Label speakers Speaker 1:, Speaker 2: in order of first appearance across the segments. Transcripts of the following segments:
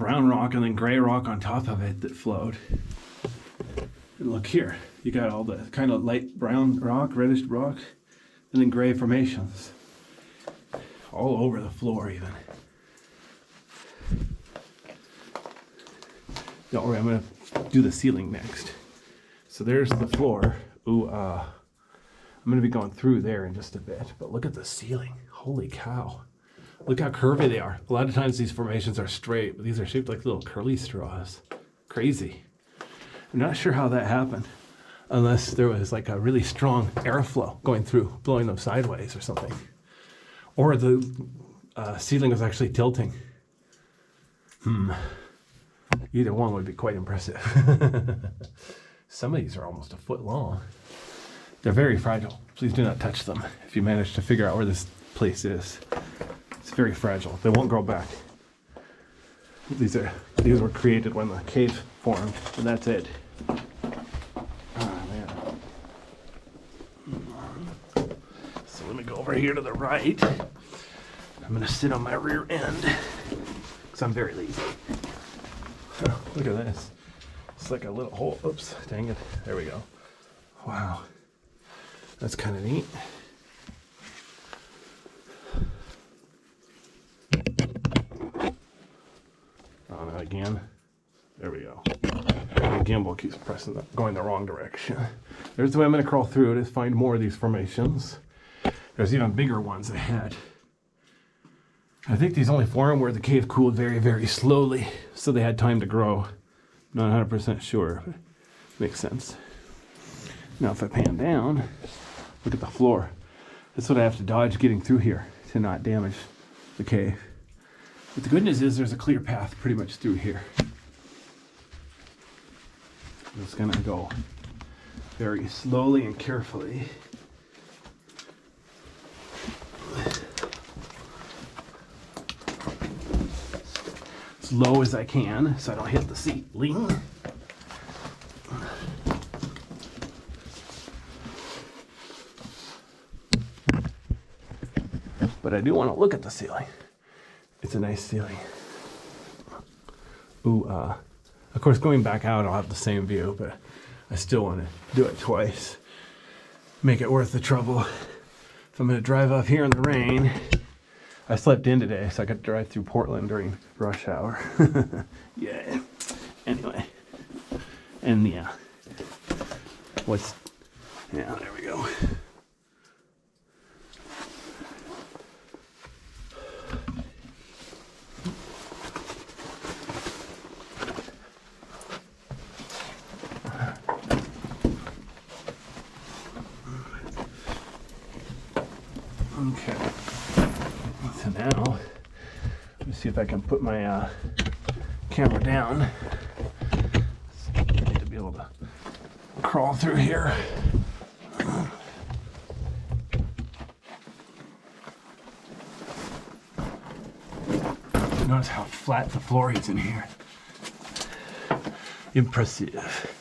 Speaker 1: brown rock and then gray rock on top of it that flowed. And look here, you got all the kind of light brown rock, reddish rock, and then gray formations. All over the floor even. Don't worry, I'm gonna do the ceiling next. So there's the floor. Ooh, I'm gonna be going through there in just a bit, but look at the ceiling. Holy cow. Look how curvy they are. A lot of times these formations are straight, but these are shaped like little curly straws. Crazy. I'm not sure how that happened, unless there was like a really strong airflow going through, blowing them sideways or something. Or the ceiling was actually tilting. Either one would be quite impressive. Some of these are almost a foot long. They're very fragile. Please do not touch them if you manage to figure out where this place is. It's very fragile. They won't grow back. These were created when the cave formed, and that's it. Oh, man. So let me go over here to the right. I'm gonna sit on my rear end because I'm very lazy. Oh, look at this. It's like a little hole. Oops, dang it. There we go. Wow. That's kind of neat. Oh, no, again. There we go. The gimbal keeps pressing up, going the wrong direction. There's the way I'm going to crawl through it, is find more of these formations. There's even bigger ones ahead. I think these only formed where the cave cooled very, very slowly, so they had time to grow. Not 100% sure, but makes sense. Now if I pan down, look at the floor. That's what I have to dodge getting through here to not damage the cave. But the good news is there's a clear path pretty much through here. I'm just gonna go very slowly and carefully. As low as I can so I don't hit the ceiling. But I do want to look at the ceiling. It's a nice ceiling. Ooh, of course going back out I'll have the same view, but I still want to do it twice. Make it worth the trouble. If I'm going to drive up here in the rain, I slept in today so I could drive through Portland during rush hour. Yeah. Anyway. And yeah. Yeah, there we go. Okay, so now, let me see if I can put my camera down. I need to be able to crawl through here. Notice how flat the floor is in here. Impressive.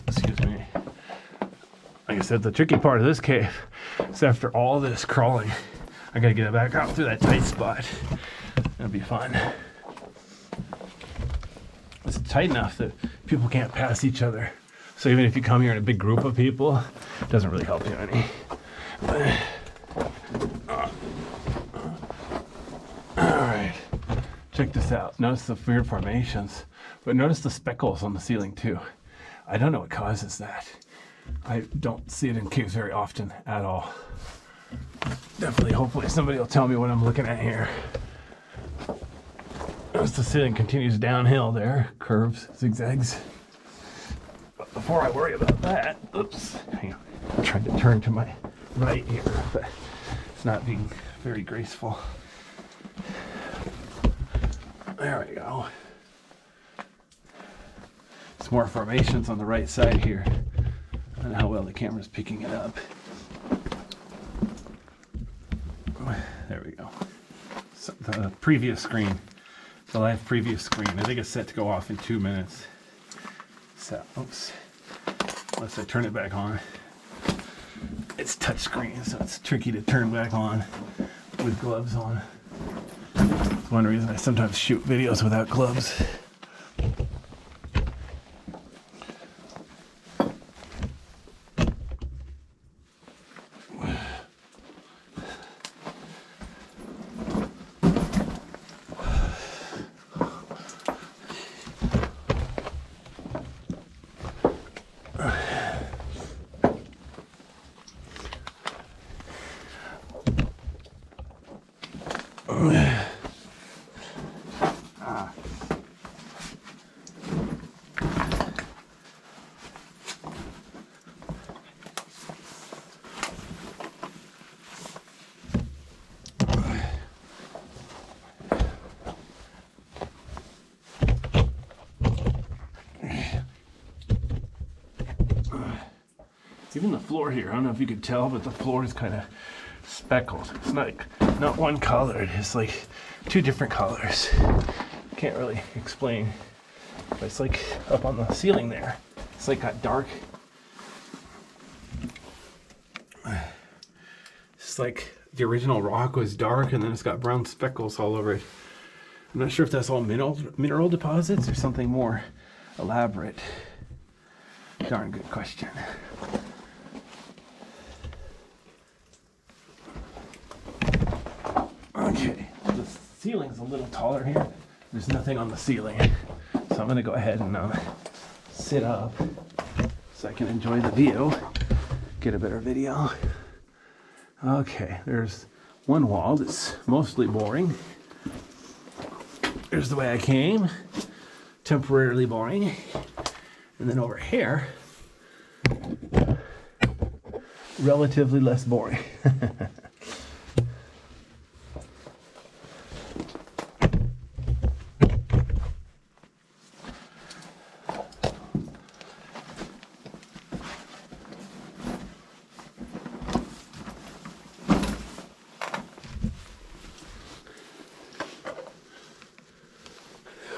Speaker 1: Excuse me. Like I said, the tricky part of this cave is after all this crawling, I gotta get it back out through that tight spot. It'll be fun. It's tight enough that people can't pass each other. So even if you come here in a big group of people, it doesn't really help you any. Alright, check this out. Notice the weird formations, but notice the speckles on the ceiling too. I don't know what causes that. I don't see it in caves very often at all. Definitely, hopefully somebody will tell me what I'm looking at here. As the ceiling continues downhill there, curves, zigzags. But before I worry about that, oops, hang on. I'm trying to turn to my right here, but it's not being very graceful. There we go. Some more formations on the right side here. I don't know how well the camera's picking it up. There we go. So the previous screen, the live previous screen, I think it's set to go off in 2 minutes. So, oops. Unless I turn it back on. It's touch screen, so it's tricky to turn back on with gloves on. That's one reason I sometimes shoot videos without gloves. Even the floor here, I don't know if you could tell, but the floor is kind of speckled. It's not one color, it's like two different colors. Can't really explain, but it's like up on the ceiling there. It's like got dark. It's like the original rock was dark and then it's got brown speckles all over it. I'm not sure if that's all mineral deposits or something more elaborate. Darn good question. Okay, the ceiling's a little taller here. There's nothing on the ceiling. So I'm gonna go ahead and sit up so I can enjoy the view, get a better video. Okay, there's one wall that's mostly boring. There's the way I came, temporarily boring. And then over here, relatively less boring.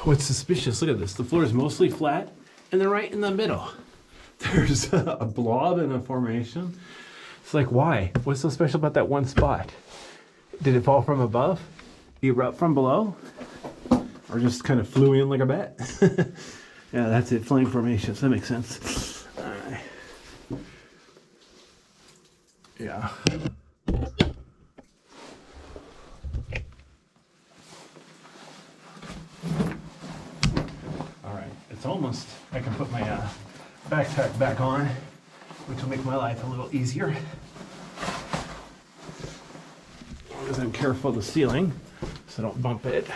Speaker 1: What's suspicious, look at this, the floor is mostly flat and they're right in the middle. There's a blob in a formation. It's like, why? What's so special about that one spot? Did it fall from above? Erupt from below? Or just kind of flew in like a bat? Yeah, that's it, flame formations, that makes sense. All right. Yeah. Almost, I can put my backpack back on, which will make my life a little easier. As long as I'm careful of the ceiling, so I don't bump it.